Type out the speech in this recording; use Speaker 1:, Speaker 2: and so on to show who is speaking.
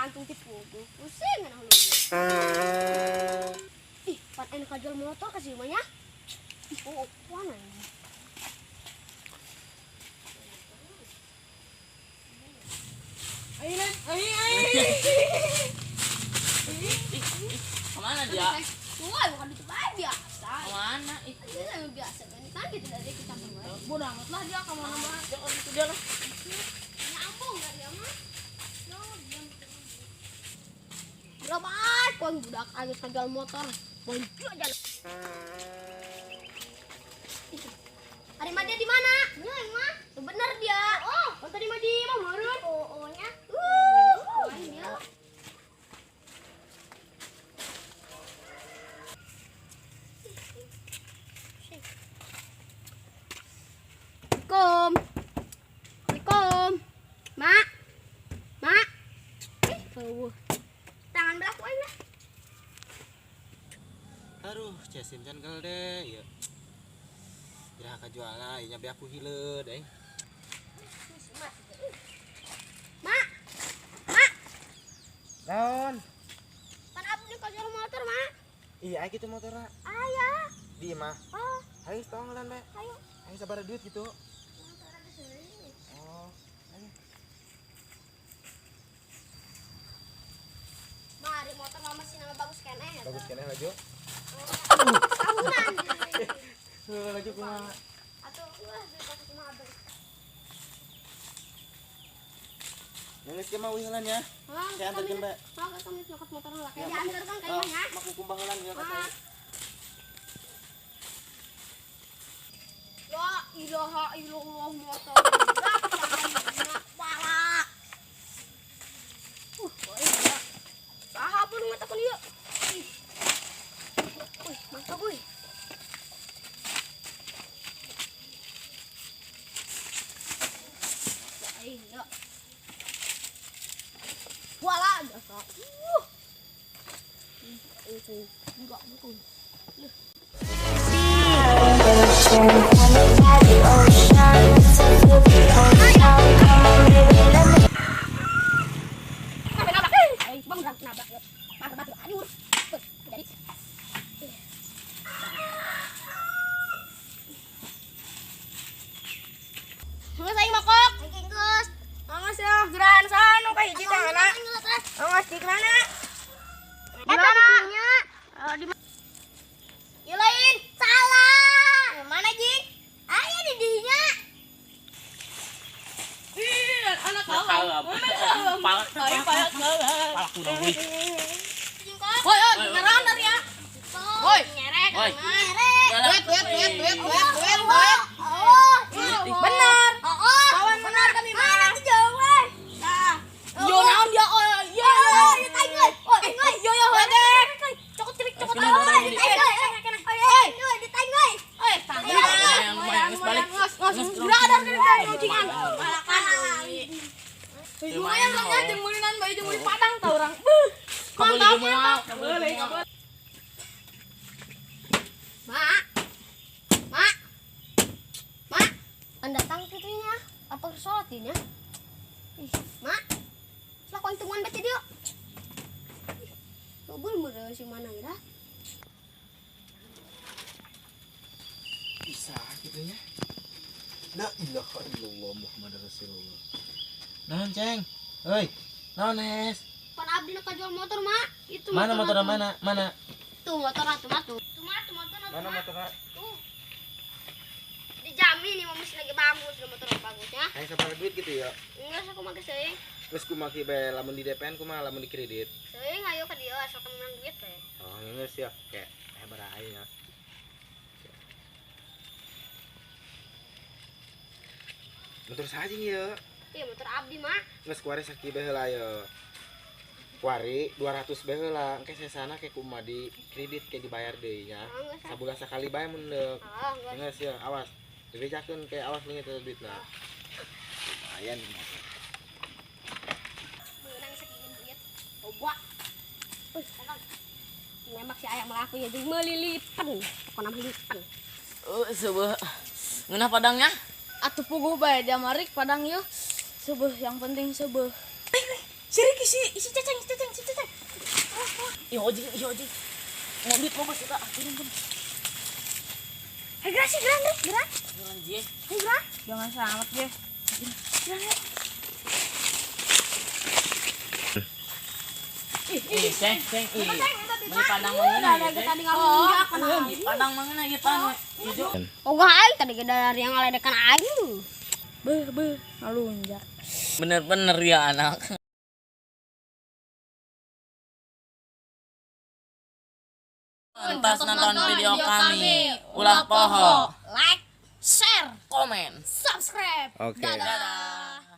Speaker 1: gantung tipu. Pusing kan lu. Ih, paten kajol motor kasih rumahnya. Oh, mana ini?
Speaker 2: Ayo, kemana dia?
Speaker 1: Wah, bukan di tempat biasa.
Speaker 2: Kemana?
Speaker 1: Itu biasa kan gitu dari kita kemana.
Speaker 2: Bodoh amat lah dia kemana-mana. Jangan itu dia lah.
Speaker 1: Nyambung gak dia mah? Berapa? Kau budak agak kajol motor. Bonjo aja. Hari Madi di mana? Ya, mah. Benar dia. Oh, tadi Madi mah meureun. Oh-nya. Banyak. Assalamualaikum. Waalaikumsalam. Mak. Mak. Tangan belah kuat lah.
Speaker 3: Aduh, cesim can gal deh, ya. Ya kajuala, nya be aku hileud deh.
Speaker 1: Mak. Mak.
Speaker 3: Naon?
Speaker 1: Pan abdi kajol motor, Mak.
Speaker 3: Iya, gitu motorna.
Speaker 1: Aya.
Speaker 3: Di mah.
Speaker 1: Oh,
Speaker 3: Ayo tonglan be.
Speaker 1: ayo.
Speaker 3: Ayo sabar duit gitu. Oh, ayo.
Speaker 1: Mari motor mama sih nama bagus kene ya.
Speaker 3: Bagus keneh laju.
Speaker 1: Tahunan.
Speaker 3: Laju kumaha?
Speaker 1: Atuh wah bagus mah abang.
Speaker 3: Ngeus ke mau heula nya. Saya anterkeun be.
Speaker 1: Mau ke kami nyokot motor lah. Kayak diantarkan kayaknya.
Speaker 3: Maku kumbang heula ya ka saya.
Speaker 1: La ilaha illallah motor. Pala. Saha pun mata kun ieu. Wih, mantap wih. Ayo. Wala biasa. Itu enggak betul. Nggak saya makok. Nggak sih gerahan sana kayak hiji teh anak. Nggak di mana? Di mana? Di mana? Ya lain salah. Mana Jing? Ayo di dinya.
Speaker 2: Ih, anak kawal. Palak udah wih. Woi, ngeran dari ya. Woi,
Speaker 1: Nyerek.
Speaker 2: Woi.
Speaker 1: Nyerek.
Speaker 2: Wait.
Speaker 1: Benar. Kawan benar kami mana tuh jauh. Nah.
Speaker 2: Yo naon dia? Oh, iya.
Speaker 1: Ditanggung. Yo. Cokot cilik cokot. Ditanggung.
Speaker 2: Lumayan, balik.
Speaker 1: Beradar dari kucingan.
Speaker 2: Lumayan lah ya jeung meuninan bae jeung meuli Padang tah urang. Mantap. Boleh.
Speaker 1: Mak. Anda datang kitunya. Apa sholat ini? Ih, Mak. Lah kau hitungan baca dia. Kau bener si mana ya?
Speaker 3: Bisa gitu ya. La ilaha illallah Muhammad Rasulullah. Naon, Ceng? Heuy. Naon, Nes?
Speaker 1: Pan abdi nak jual motor, Mak. Itu
Speaker 3: Mana motorna mana? Mana?
Speaker 1: Tuh motor tuh. Motor.
Speaker 3: Mana motorna?
Speaker 1: Tuh. Dijamin nih mesti lagi bagus, motor bagus ya.
Speaker 3: Ayo sabar duit gitu ya.
Speaker 1: Enggak aku make seuing.
Speaker 3: Terus kumaki bae lamun di DPN kumaha lamun di kredit.
Speaker 1: Seuing ayo ka dieu asal menang duit teh.
Speaker 3: Oh, geus ya. Oke. Baraha ya. Motor saja ya.
Speaker 1: Iya motor abdi, Mak.
Speaker 3: Geus kuari sakit bae heula ya. Kuari 200 bae heula. Engke sesana ke kumaha di kredit ke dibayar deui nya. Sabulan sakali bae mun deuk.
Speaker 1: Enggak.
Speaker 3: Geus ya, awas. Dibejakeun ke awas leungit duitna. Lumayan.
Speaker 1: Menang sekian duit. Coba. Nembak si ayam melaku ya jeung melilipan. Pokona melilipan.
Speaker 2: Sebuah ngeunah Padangnya? Atuh puguh bae dia marik Padang yeuh. Sebuah yang penting sebuah. Sirik isi ceceng. Iya ojek. Mau duit mau kita akhirin kan.
Speaker 1: Hei gerak sih, gerak.
Speaker 2: Jangan je.
Speaker 1: Hei gerak.
Speaker 2: Jangan selamat je. Ceng. Beli padang mana ya?
Speaker 1: Tadi ngalunjak kan.
Speaker 2: Padang mana ya pan? Hijau.
Speaker 1: Oh guys, tadi dari yang ngeledekan ayu.
Speaker 2: Ngalunjak. Bener-bener ya anak. Lantas nonton video kami. Ulah poho.
Speaker 1: Like, share,
Speaker 2: Komen.
Speaker 1: subscribe.
Speaker 3: Oke.
Speaker 1: Dadah.